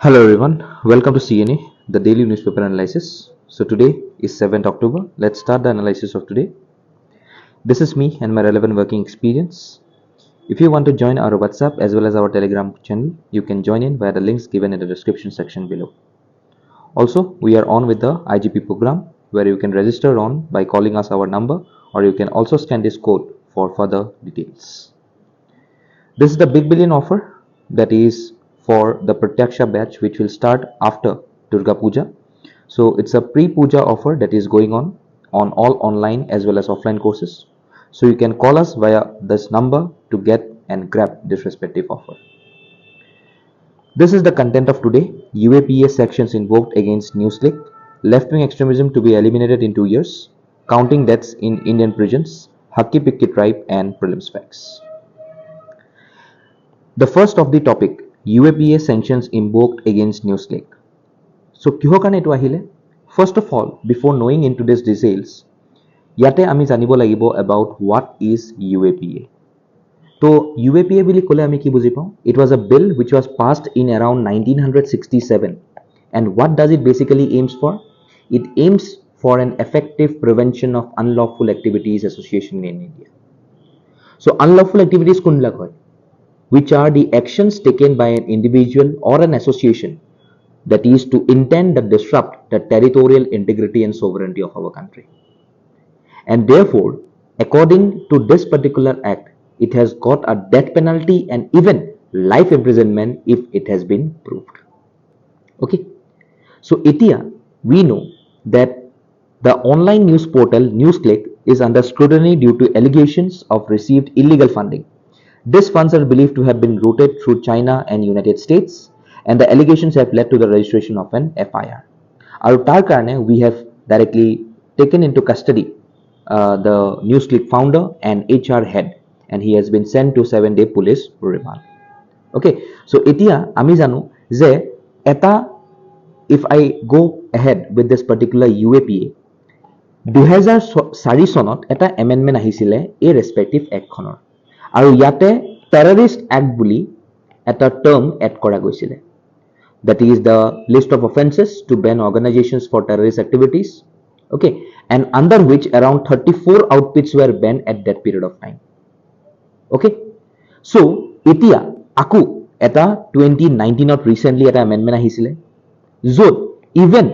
Hello everyone, welcome to CNA, the daily newspaper analysis. So today is 7th October. Let's start the analysis of today. This is me and my relevant working experience. If you want to join our WhatsApp as well as our Telegram channel, you can join in via the links given in the description section below. Also, we are on with the IGP program where you can register on by calling us our number, or you can also scan this code for further details. This is the Big Billion offer that is for the Pratyaksha batch, which will start after Durga Puja. So it's a pre-Puja offer that is going on all online as well as offline courses. So you can call us via this number to get and grab this respective offer. This is the content of today. UAPA sections invoked against NewsClick. Leftwing extremism to be eliminated in 2 years. Counting deaths in Indian prisons. Hakki Pikki tribe and prelims facts. The first of the topic, UAPA sanctions invoked against NewsClick. So কিহৰ কাৰণে এটো আহিলে? First of all, before knowing into this details, ইয়াতে আমি জানিব লাগিব about what is UAPA. তো UAPA বুলি ক'লে আমি কি বুজি পাওঁ? It was a bill which was passed in around 1967. And what does it basically aims for? It aims for an effective prevention of unlawful activities association in India. So unlawful activities কোনবিলাক হয়? Which are the actions taken by an individual or an association that is to intend to disrupt the territorial integrity and sovereignty of our country. And therefore, according to this particular act, it has got a death penalty and even life imprisonment if it has been proved. Okay. So, etia, we know that the online news portal NewsClick is under scrutiny due to allegations of received illegal funding. These funds are believed to have been routed through China and United States, and the allegations have led to the registration of an FIR. Our tar karne, we have directly taken into custody the NewsClick founder and HR head, and he has been sent to 7-day police remand. Okay, so etia ami janu je eta, if I go ahead with this particular UAPA, 2004 চনত এটা amendment আহিছিলে এই respective act খনৰ, আৰু ইয়াতে terrorist act বুলি এটা term add কৰা গৈছিলে. That is the list of offenses to ban organizations for terrorist activities. Okay, and under which around 34 outfits were banned at that period of time. Okay, so etia aku eta 2019 to recently eta amendment আহিছিলে য'ত even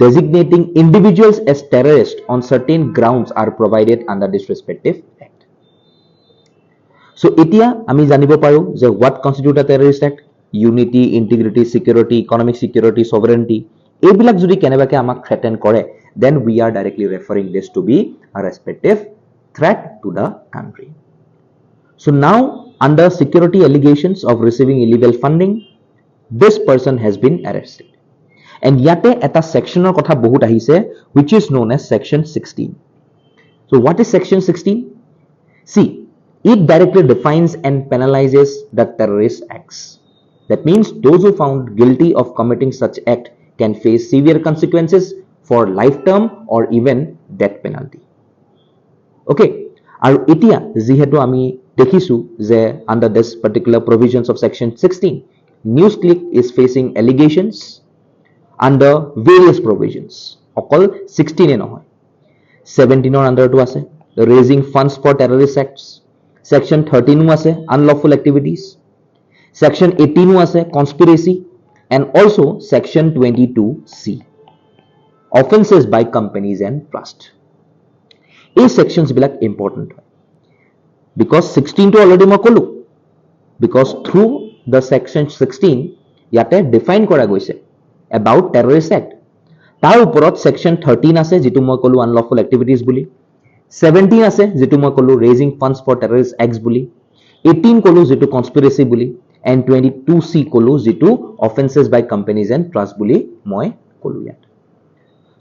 designating individuals as terrorists on certain grounds are provided under this respective act. So etia ami janibo paru je what constitute a terrorist act? Unity, integrity, security, economic security, sovereignty. Ebilak jodi kenebake amak threaten kore, then we are directly referring this to be a respective threat to the country. So now, under security allegations of receiving illegal funding, this person has been arrested. And yate eta sectional kotha bahut ahise, which is known as section 16. So what is section 16? See, it directly defines and penalizes the terrorist acts. That means those who found guilty of committing such act can face severe consequences for life term or even death penalty. Okay, aru etia jihetu ami dekhisu je under this particular provisions of section 16, NewsClick is facing allegations under various provisions. Okol 16 e nohoy, 17 or under to ase raising funds for terrorist acts. Section 13 ase unlawful activities. Section 18 ase conspiracy, and also section 22C, offenses by companies and trust. These sections bilak important because 16 to already ma kolu, because through the section 16 yate define kora goise about terrorist act. Tar uporot section 13 ase jitu ma kolu unlawful activities buli, 17 ase jitu ma kolu raising funds for terrorist acts buli, 18 kolu jitu conspiracy buli, and 22C kolu jitu offenses by companies and trust buli moi kolu yat.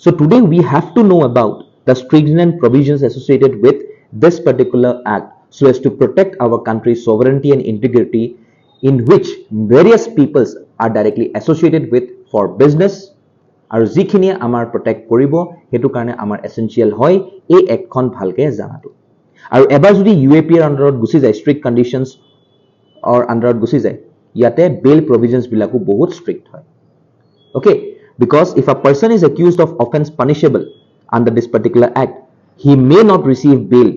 So today we have to know about the stringent provisions associated with this particular act so as to protect our country's sovereignty and integrity, in which various peoples are directly associated with for business, aru jikhini amar protect koribo hetu karone amar essential hoy ei act khon bhalke janatu. Aru ebar jodi UAPA under gusi jay strict conditions or under gusi jay, ইয়াতে bail provisions বিলাকো বহুত strict হয় okay because if a person is accused of offense punishable under this particular act he may not receive bail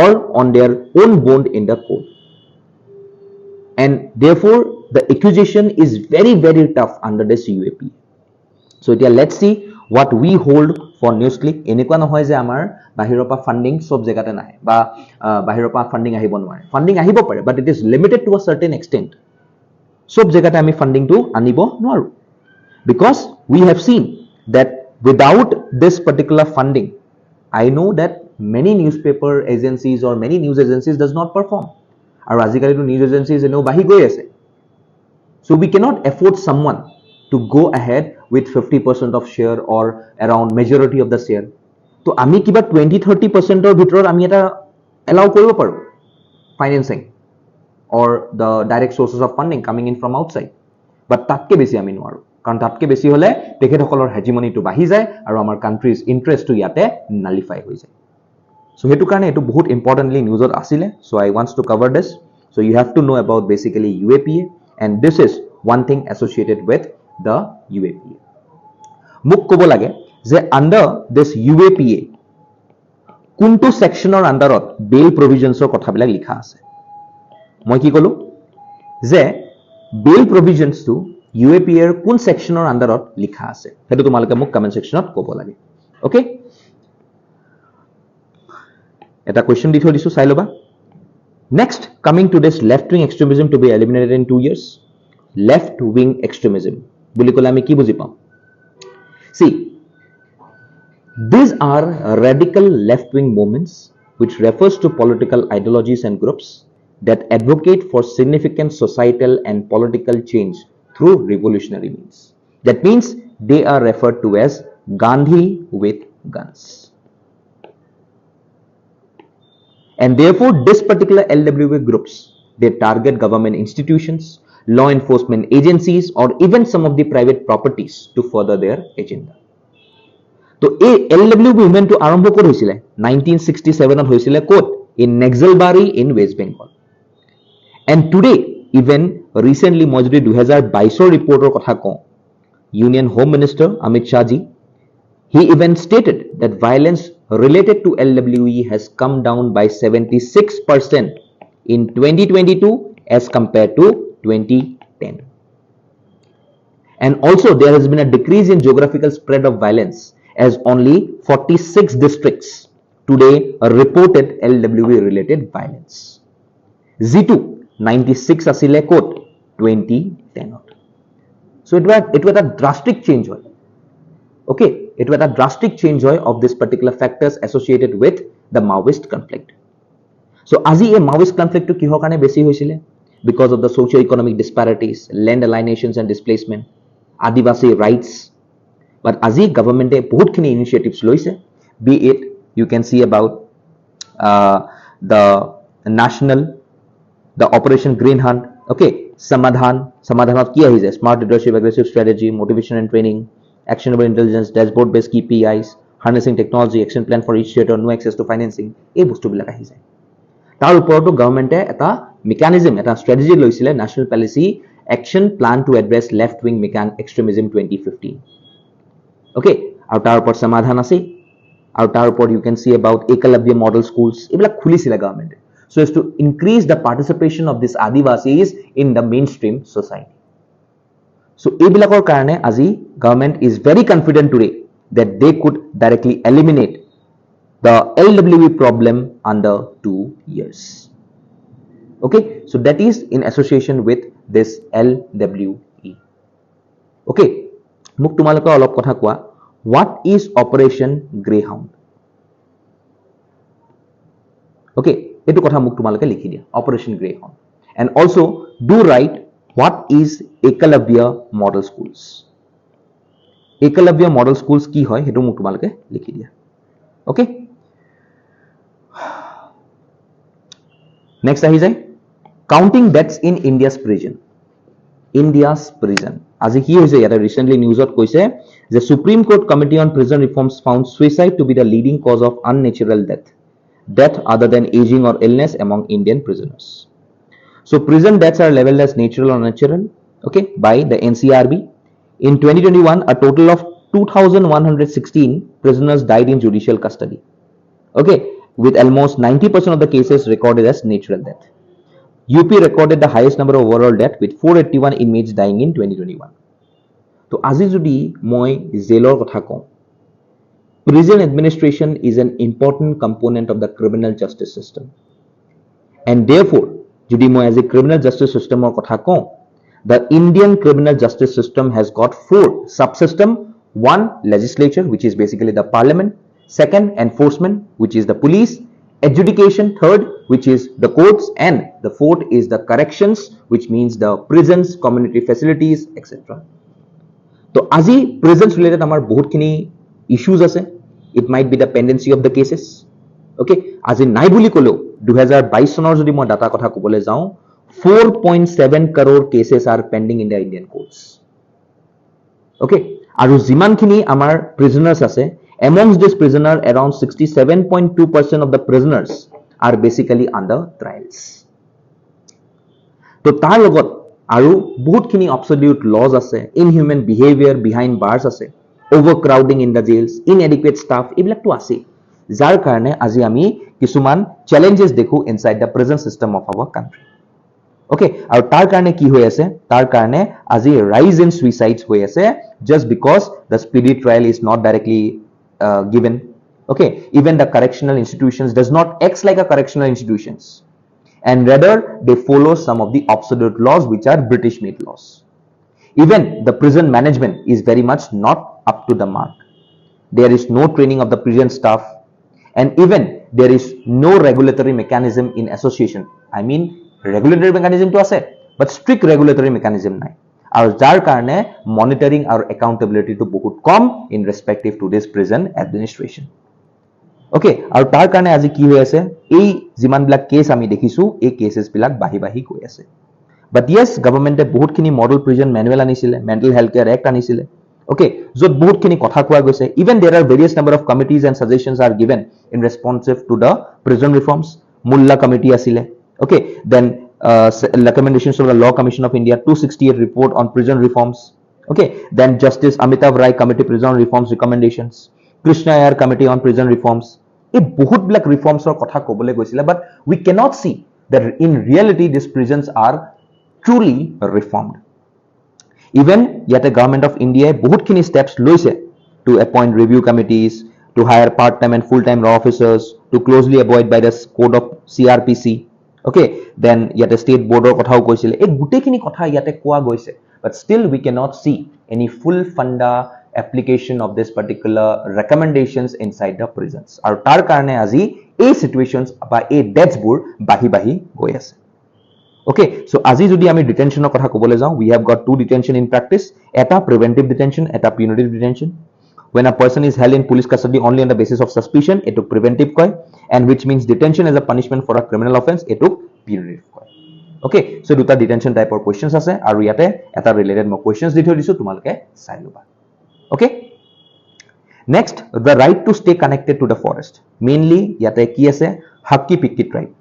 or on their own bond in the court and therefore the accusation is very very tough under this UAPA so let's see what we hold for NewsClick এনেকুৱা নহয় যে আমাৰ বাহিৰৰ পৰা funding সব জায়গাতে নাহে বা বাহিৰৰ পৰা ফান্ডিং আহিব নোৱাৰে ফান্ডিং আহিব পাৰে but it is limited to a certain extent সব জায়গাতে আমি ফান্ডিং টো আনিব নোৱাৰো because we have seen that without this particular funding I know that many newspaper agencies or many news agencies does not perform আৰু আজিকালি তো news agencies এনেও বাহি গৈ আছে so we cannot afford someone to go ahead with 50% of share or around majority of the share তো আমি কিবা 20-30% ৰ ভিতৰত আমি এটা allow কৰিব পাৰো financing or the direct sources of funding coming in from outside but তাতকে বেছি আমি নোৱাৰো কাৰণ তাতকে বেছি হলে তেখেতসকলৰ hegemony টো বাঢ়ি যায় আৰু আমাৰ country's interest টো ইয়াতে nullify হৈ যায় so hetu karone etu bahut importantly news ot asile so I wants to cover this so you have to know about basically UAPA and this is one thing associated with the UAPA muk kobo lage je under this UAPA kuntu section or under ot bail provisions or kotha bilak likha ase moi ki kolu je bail provisions to UAPA er kun section or under ot likha ase hetu tomaloke muk comment section ot kobo lage okay এটা question দি থৈ দিছো চাই লবা next coming to this left wing extremism to be eliminated in 2 years left wing extremism বুলি কলে আমি কি বুজি পাম see these are radical left wing movements which refers to political ideologies and groups that advocate for significant societal and political change through revolutionary means that means they are referred to as Gandhi with guns and therefore this particular LWA groups they target government institutions law enforcement agencies or even some of the private properties to further their agenda to a LWA movement to arambho kor hoisile 1967 ot hoisile kot in Naxalbari in West Bengal and today even recently moi jodi 2022 or report or kotha ko Union Home Minister Amit Shah ji he even stated that violence related to LWE has come down by 76% in 2022 as compared to 2010. And also there has been a decrease in geographical spread of violence as only 46 districts today reported LWE related violence. Z2 96 asile kot 2010. So it was a drastic change. Okay, it was a drastic change of this particular factors associated with the Maoist conflict. So আজি a Maoist conflict to কিহৰ কাৰণে বেছি হৈছিলে because of the socio-economic disparities, land alienations and displacement, Adivasi rights. But আজি government e বহুত খিনি initiatives লৈছে be it you can see about the national the Operation Green Hunt okay samadhanot কি আহি যায় smart leadership aggressive strategy motivation and training actionable intelligence dashboard based KPIs harnessing technology action plan for each state or no access to financing এই বস্তুবিলাক আহি যায় তাৰ ওপৰতো গভৰ্ণমেণ্টে এটা মেকানিজম এটা স্ট্ৰেটেজি লৈছিলে national policy action plan to address left wing extremism 2015 okay আৰু তাৰ ওপৰত সমাধান আছে আৰু তাৰ ওপৰত you can see about Ekalabya model schools এইবিলাক খুলিছিলে গভৰ্ণমেণ্টে so as to increase the participation of these Adivasis in the mainstream society so এইবিলাকৰ কাৰণে আজি government is very confident today that they could directly eliminate the LWE problem under 2 years okay so that is in association with this LWE okay মোক তোমালোকে অলপ কথা কোৱা what is Operation Greyhound okay etu kotha muk tumalake likhi dia Operation Greyhound and also do write what is Ekalabya model schools Ekalabya model schools ki hoy hetu muk tumalake likhi dia okay next ahi jay counting deaths in India's prison আজি কি হৈছে ইয়াতে recently news ot কৈছে যে Supreme Court Committee on Prison Reforms found suicide to be the leading cause of unnatural death other than aging or illness among Indian prisoners So prison deaths are labeled as natural or unnatural, okay, by the NCRB. In 2021, a total of 2,116 prisoners died in judicial custody, okay, with almost 90% of the cases recorded as natural death. UP recorded the highest number of overall death with 481 inmates dying in 2021. So আজি যদি মই জেলৰ কথা কওঁ, prison administration is an important component of the criminal justice system. And therefore, যদি মই আজি criminal justice system or কথা কওঁ, the Indian criminal justice system has got 4 subsystem. One, legislature, which is basically the parliament. Second, enforcement, which is the police. Adjudication, third, which is the courts. And the fourth is the corrections, which means the prisons, community facilities, etc. So, আজি prisons related amar bahut khini issues ase. It might be the pendency of the cases. Okay, আজি নাই বুলি কলেও 2022 চনৰ যদি মই data কথা ক'বলৈ যাওঁ, 4.7 crore cases are pending in the Indian courts. Okay, আৰু যিমানখিনি আমাৰ prisoners আছে, amongst this prisoner around 67.2% of the prisoners are basically under trials. তো তাৰ লগত আৰু বহুতখিনি absolute laws আছে, inhuman behavior behind bars আছে, overcrowding in the jails, inadequate staff, এইবিলাকটো আছে, যাৰ কাৰণে আজি আমি কিছুমান challenges দেখো inside the prison system of our country. Okay, আৰু তাৰ কাৰণে কি হৈ আছে, তাৰ কাৰণে আজি rise in suicides হৈ আছে, just because the speedy trial is not directly given. Okay, even the correctional institutions does not act like a correctional institutions, and rather they follow some of the absolute laws which are British made laws. Even the prison management is very much not up to the mark. There is no training of the prison staff, and even there is no regulatory mechanism in association. I mean, regulatory mechanism to ase, but strict regulatory mechanism nai. Aru jar karone monitoring or accountability to bahut kom in respective to this prison administration. Okay, aru tar karone aji ki hoy ase, ei jiman bilak case ami dekhisu, ei cases bilak bahi bahi goi ase. But yes, government e bahut khini model prison manual anisile, mental health care act anisile. Okay, jot bahut khini kotha koa goise. Even there are various number of committees and suggestions are given in responsive to the prison reforms. Mulla committee asile. Okay, then recommendations of the Law Commission of India 268 report on prison reforms. Okay, then Justice Amitav Rai committee prison reforms recommendations, Krishna Iyer committee on prison reforms. A bahut black reforms or kotha kobole goisile, but we cannot see that in reality these prisons are truly reformed. Even yet a government of India bahut khini steps loise to appoint review committees, to hire part-time and full-time law officers, to closely avoid by the code of CRPC. Okay, then yet a state board or kothao koisile, ek gute khini kotha yate koa goise, but still we cannot see any full funda application of this particular recommendations inside the prisons. Aru tar karone aji a situations ba a deaths bur bahi bahi goi ase. Okay, so aji jodi ami detention or kotha kobole jao, we have got two detention in practice, eta preventive detention, eta punitive detention. When a person is held in police custody only on the basis of suspicion, it took preventive koi, and which means detention as a punishment for a criminal offense, it took punitive koi. Okay, so duta detention type of questions ase, aru yate eta related mo questions di thoi disu, tumaloke sai loba. Okay, next, the right to stay connected to the forest. Mainly yate ki ase, Hakki Pikki tribe.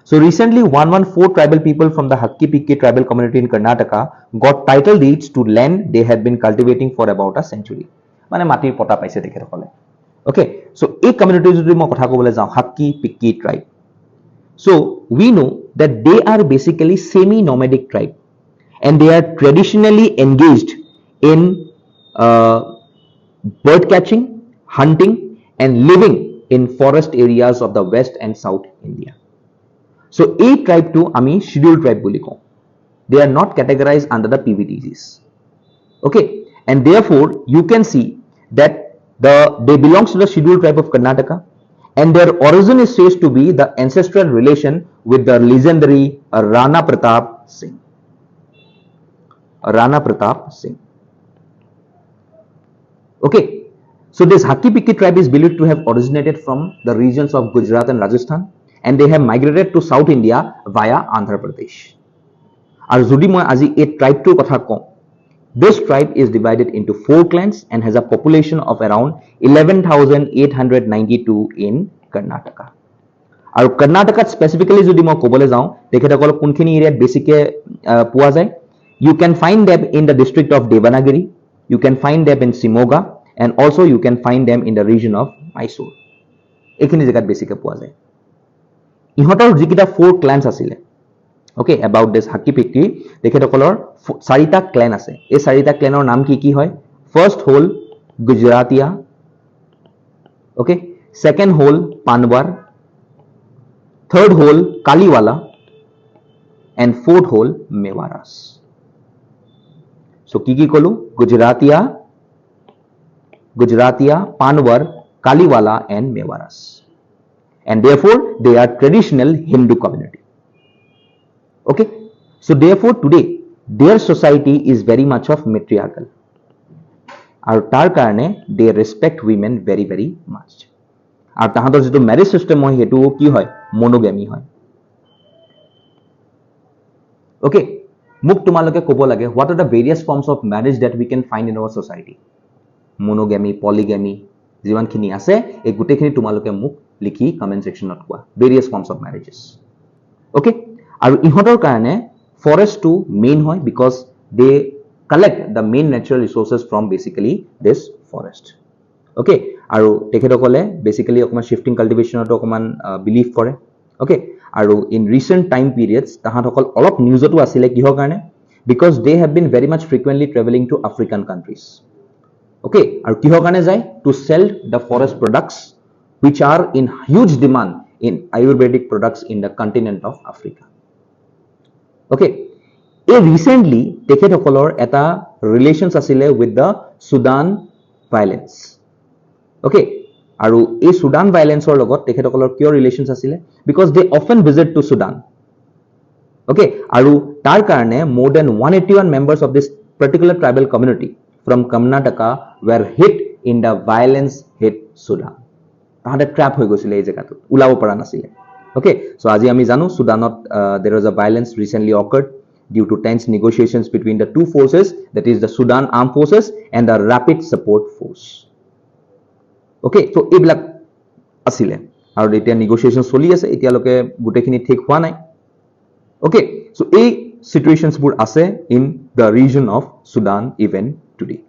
So recently 114 tribal people from the Hakki Pikki tribal community in Karnataka got title deeds to land they had been cultivating for about a century. মানে মাটিৰ পটা পাইছে তেখেতসকলে. Okay, so এই community যদি মই কথা ক'বলৈ যাওঁ, Hakki Pikki tribe. So we know that they are basically semi-nomadic tribe, and they are traditionally engaged in bird catching, hunting, and living in forest areas of the West and South India. So a tribe to ami scheduled tribe boli ko. They are not categorized under the PVTGs. Okay, and therefore you can see that they belongs to the scheduled tribe of Karnataka, and their origin is said to be the ancestral relation with the legendary Rana Pratap Singh. Rana Pratap Singh. Okay, so this Hakki Pikki tribe is believed to have originated from the regions of Gujarat and Rajasthan, and they have migrated to South India via Andhra Pradesh. Aru jodi moi aji a tribe to kotha kom, this tribe is divided into 4 clans and has a population of around 11,892 in Karnataka. আৰু কৰ্ণাটকাত স্পেচিফিক্যালি যদি মই ক'বলৈ যাওঁ তেখেতসকল কোনখিনি এৰিয়াত বেছিকে পোৱা যায় you can find them in the district of Devanagari, you can find them in Shimoga, and also you can find them in the region of Mysore. এইখিনি জেগাত বেছিকে পোৱা যায় ইহঁতৰ যিকিটা 4 ক্লান্স আছিলে okay about this Hakki Pikki তেখেতসকলৰ 4টা ক্লান আছে এই 4টা ক্লানৰ নাম কি হয় first hall গুজৰাটিয়া okay second hall Panwar third hall কালিৱালা and fourth hall মেৱাৰাস so কি কলো গুজৰাটিয়া Panwar কালিৱালা and মেৱাৰাস and therefore they are traditional Hindu community okay so therefore today their society is very much of matriarchal আৰু তাৰ কাৰণে they respect women very very much আৰু তাহাঁতৰ যেটো marriage system হয় হেতু কি হয় monogamy হয় okay মোক তোমালোকে ক'ব লাগে what are the various forms of marriage that we can find in our society monogamy polygamy যিমানখিনি আছে এই গুটেখিনি তোমালোকে মোক লিখি comment sectionত কোৱা various forms of marriages okay আৰু ইহঁতৰ কাৰণে forest to main হয় because they collect the main natural resources from basically this forest okay আৰু তেখেতসকলে basically অকমান shifting cultivation ত অকমান believe কৰে okay আৰু in recent time periods তাহাঁতসকল অলপ নিউজতো আছিলে কিহৰ কাৰণে because they have been very much frequently traveling to African countries okay আৰু কিহৰ কাৰণে যায় to sell the forest products which are in huge demand in Ayurvedic products in the continent of Africa okay recently তেখেতসকলৰ এটা relations আছিলে with the Sudan violence okay আৰু এই Sudan violence ৰ লগত তেখেতসকলৰ কিয় relations আছিলে because they often visit to Sudan okay আৰু তাৰ কাৰণে more than 181 members of this particular tribal community from Karnataka were hit in the violence hit Sudan তাহাঁতে ট্ৰ্যাপ হৈ গৈছিল এই জেগাটো উলাব পৰা নাছিলে okay so আজি আমি জানো Sudanত there was a violence recently occurred due to tense negotiations between the two forces that is the Sudan Armed Forces and the Rapid Support Force okay so এইবিলাক আছিলে আৰু এতিয়া negotiations চলি আছে এতিয়ালৈকে গুটেখিনি ঠিক হোৱা নাই okay so এই situations বোৰ আছে in the region of Sudan even today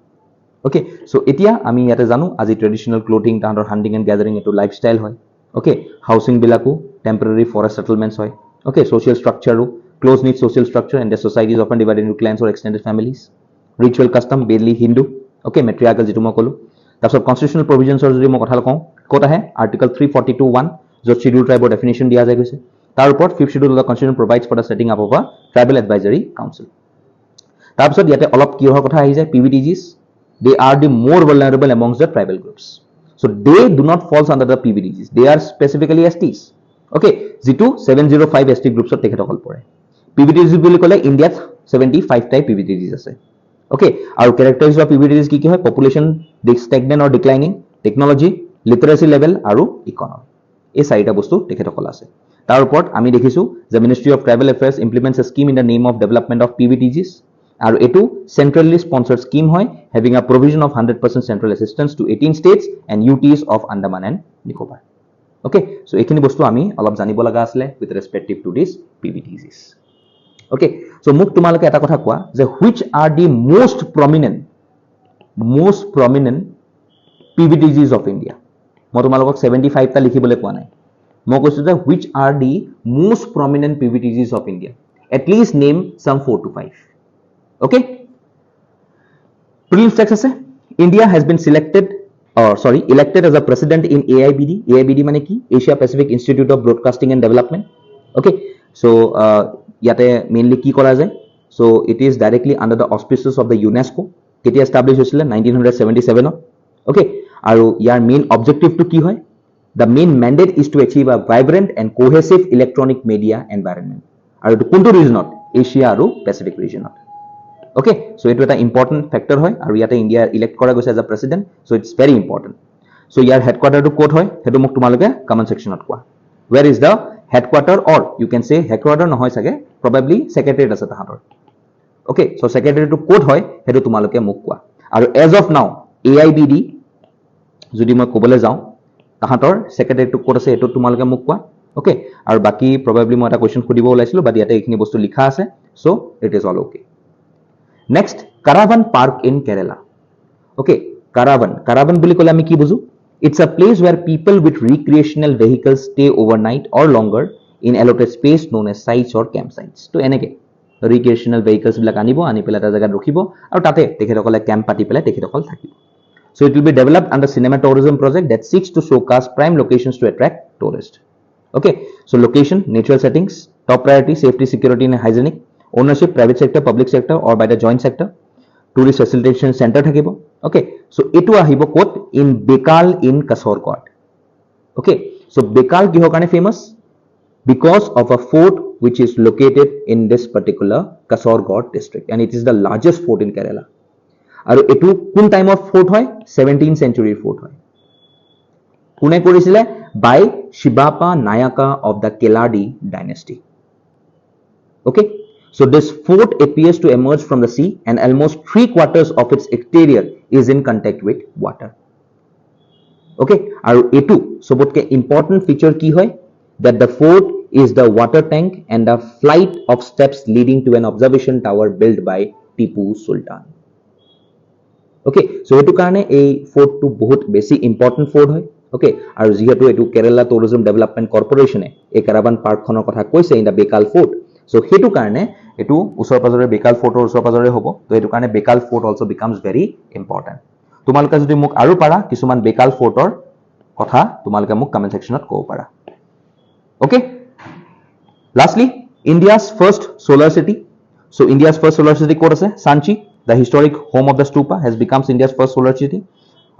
okay so এতিয়া আমি ইয়াতে জানো আজি traditional clothing তাহাঁতৰ hunting and gathering এটো lifestyle হয় okay housing বিলাকো temporary forest settlements হয় okay social structure close knit social structure and the society is often divided into clans or extended families ritual custom mainly Hindu okay matriarchal যেটো মই কলো তাৰপিছত constitutional provisions যদি মই কথা কওঁ কত আহে article 342(1) য'ত scheduled tribe definition দিয়া যায় গৈছে তাৰ ওপৰত 5th schedule of the constitution provides for the setting up of a tribal advisory council তাৰপিছত ইয়াতে অলপ কিহৰ কথা আহি যায় PVTGs they are the more vulnerable amongst the tribal groups so they do not fall under the PVTGs they are specifically STs okay যেটো 705 ST groups ত তেখেতসকল পৰে PVTGs বুলি ক'লে ইণ্ডিয়াত 75 টাইপ PVTGs আছে okay আৰু characteristics of PVTGs কি হয় population stagnant or declining technology literacy level আৰু economy এই চাৰিটা বস্তু তেখেতসকল আছে তাৰ ওপৰত আমি দেখিছো the Ministry of Tribal Affairs implements a scheme in the name of development of PVTGs আৰু এটো centrally sponsored scheme হয় having a provision of 100% central assistance to 18 states and UTs of Andaman and Nicobar okay so এইখিনি বস্তু আমি অলপ জানিব লগা আছে with respective to this PVTGs okay so মোক তোমালোকে এটা কথা কোৱা যে which are the most prominent PVTGs of India মই তোমালোকক 75 টা লিখিবলৈ কোৱা নাই মই কৈছো যে which are the most prominent PVTGs of India at least name some 4 to 5 okay prelims text আছে India has been elected as a president in AIBD মানে কি Asia Pacific Institute of Broadcasting and Development okay so ইয়াতে mainly কি কৰা যায় so it is directly under the auspices of the UNESCO কেতিয়া establish হৈছিল 1977 ত okay আৰু ইয়াৰ main objective to কি হয় the main mandate is to achieve a vibrant and cohesive electronic media environment আৰু to কোনটো region Asia আৰু Pacific region okay so it is an important factor hoy aru yate India elect kora goise as a president so it's very important so yar headquarter to quote hoy hetu mok tumaloke comment section ot kwa where is the headquarter or you can say headquarter no hoy sage probably secretariat ase tahator okay so secretariat to quote hoy hetu tumaloke mok kwa aru as of now AIBD jodi moi kobole jao tahator secretariat to quote ase etu tumaloke mok kwa Okay, আৰু বাকি probably মই এটা question খুদিব ওলাইছিলো but ইয়াতে এইখিনি বস্তু লিখা আছে, so it is all okay. Next, Caravan Park in Kerala. Okay, Caravan বুলি ক'লে আমি কি বুজো? It's a place where people with recreational vehicles stay overnight or longer in allotted space known as sites or campsites. তো এনেকে recreational vehicles বিলাক আনি পেলাই এটা জায়গাত ৰখিব আৰু তাতে তেখেতসকলে camp পাতি পেলাই তেখেতসকল থাকিব. So it will be developed under cinema tourism project that seeks to showcase prime locations to attract tourists. Okay, so location, natural settings, top priority, safety, security and hygienic, ownership, private sector, public sector or by the joint sector, tourist facilitation center থাকিব. Okay, so etu ahibo kot in Bekal in Kasaragod. Okay, so Bekal kihor karone famous? Because of a fort which is located in this particular Kasaragod district and it is the largest fort in Kerala. আৰু এটু কোন time of fort হয়? 17th century fort হয়। কোনে কৰিছিলে? by Shivappa Nayaka of the Keladi dynasty. Okay, so this fort appears to emerge from the sea and almost 3/4 of its exterior is in contact with water. Okay, আৰু এটু সবতকে important feature কি হয়? that the fort is the water tank and the flight of steps leading to an observation tower built by Tipu Sultan. Okay, so etu karone ei fort to bahut besi important fort hoy. Okay, aru jihetu etu Kerala Tourism Development Corporation e ei Caravan Park khonor kotha koise in the Bekal Fort, so hetu karone etu usor pajore Bekal Fort or usor pajore hobo, to etu karone Bekal Fort also becomes very important. Tumaloke jodi muk aru para kisuman Bekal Fort or kotha tumaloke muk comment section ot kobo para. Okay, lastly, India's first solar city. So India's first solar city kot ase? Sanchi, the historic home of the stupa, has become India's first solar city.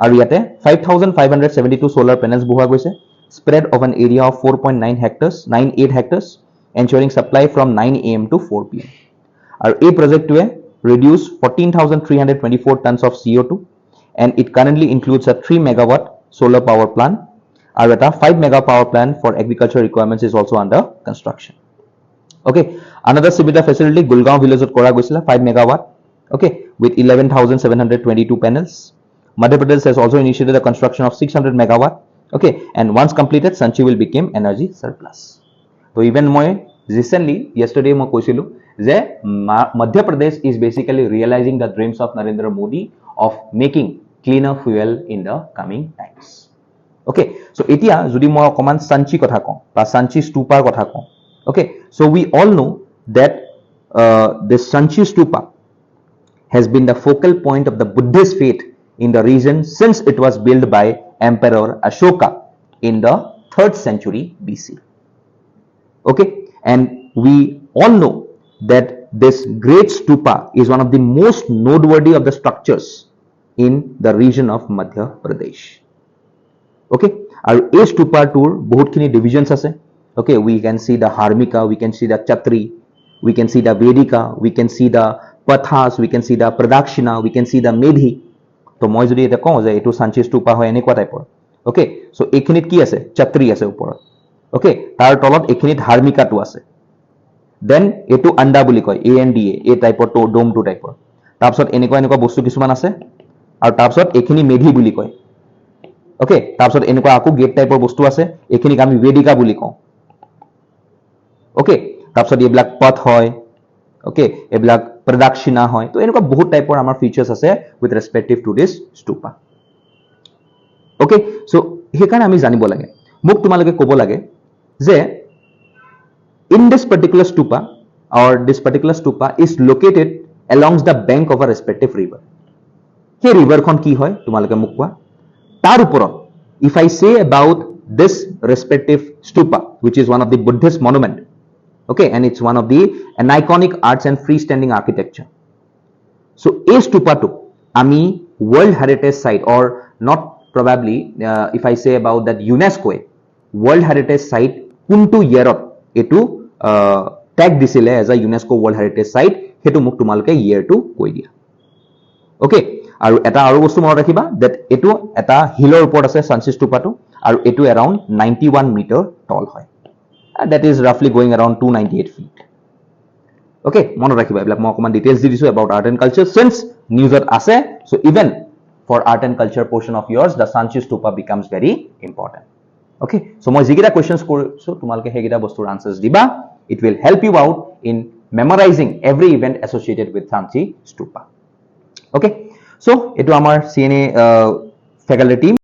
আৰু ইয়াতে 5572 solar panels বহোৱা গৈছে, spread of an area of 4.98 hectares, ensuring supply from 9 AM to 4 PM. আৰু এই প্ৰজেক্টটোৱে reduce 14,324 tons of CO2 and it currently includes a 3 megawatt solar power plant আৰু এটা 5 mega power plant for agriculture requirements is also under construction. Okay, another similar facility Gulgaon village ot কৰা গৈছিল 5 megawatt, okay, with 11,722 panels. Madhya Pradesh has also initiated the construction of 600 megawatt. Okay, and once completed, Sanchi will become energy surplus. So even moi recently, yesterday moi koisilu je Madhya Pradesh is basically realizing the dreams of Narendra Modi of making cleaner fuel in the coming times. Okay, so etia jodi moi okoman Sanchi kotha kom ba Sanchi stupa kotha kom. Okay, so we all know that this Sanchi stupa has been the focal point of the Buddhist faith in the region since it was built by Emperor Ashoka in the 3rd century BC. Okay, and we all know that this great stupa is one of the most noteworthy of the structures in the region of Madhya Pradesh. Okay, আৰু এই stupa tour বহুতখিনি divisions আছে. Okay, we can see the Harmika, we can see the Chatri, we can see the Vedika, we can see the Pathas, we can see the Pradakshina, we can see the Medhi. তো মই যদি এটা কওঁ যে এটো Sanchi stupa হয় এনেকুৱা টাইপৰ, ওকে, সো এইখিনিত কি আছে? Chatri আছে ওপৰত, ওকে, তাৰ তলত এইখিনিত Harmika টো আছে, দেন এটো আন্ডা বুলি কয়, ANDA, এই টাইপৰ টো ডোম টো টাইপৰ, তাৰপিছত এনেকুৱা বস্তু কিছুমান আছে, আৰু তাৰপিছত এইখিনি মেধি বুলি কয়, ওকে, তাৰপিছত এনেকুৱা আকো গেট টাইপৰ বস্তু আছে, এইখিনিক আমি Vedika বুলি কওঁ, ওকে, তাৰপিছত এইবিলাক পথ হয়, ওকে, এইবিলাক Pradakshina হয়, তো এনেকুৱা বহুত টাইপৰ আমাৰ ফিচাৰ্স আছে with respective to this stupa. Okay, so হেকাৰণে আমি জানিব লাগে, মোক তোমালোকে ক'ব লাগে যে in this particular stupa or this particular stupa is located along the bank of a respective river. সেই ৰিভাৰখন কি হয় তোমালোকে মোক কোৱা। তাৰ ওপৰত if I say about this respective stupa which is one of the Buddhist monument, okay, and it's one of the an iconic arts and freestanding architecture. So a stupa to ami world heritage site or not probably if I say about that UNESCO world heritage site kuntu yearot etu tag disile as a UNESCO world heritage site hetu muk tumalke year to koi dia. Okay, aru eta aru bostu mon rakhiba that etu eta hillor upor ase Sanchi stupa to aru etu around 91 meter tall hoy. That is roughly going around 298 feet. Okay, মনত ৰাখিবা এইবিলাক মই অকমান details দি দিছো about art and culture since newsত আছে, so even for art and culture portion of yours the Sanchi stupa becomes very important. Okay, so মই যিকেইটা questions কৰিছো তোমালোকে সেইকেইটা বস্তুৰ answers দিবা. It will help you out in memorizing every event associated with Sanchi Stupa. Okay, so এইটো আমাৰ CNA faculty team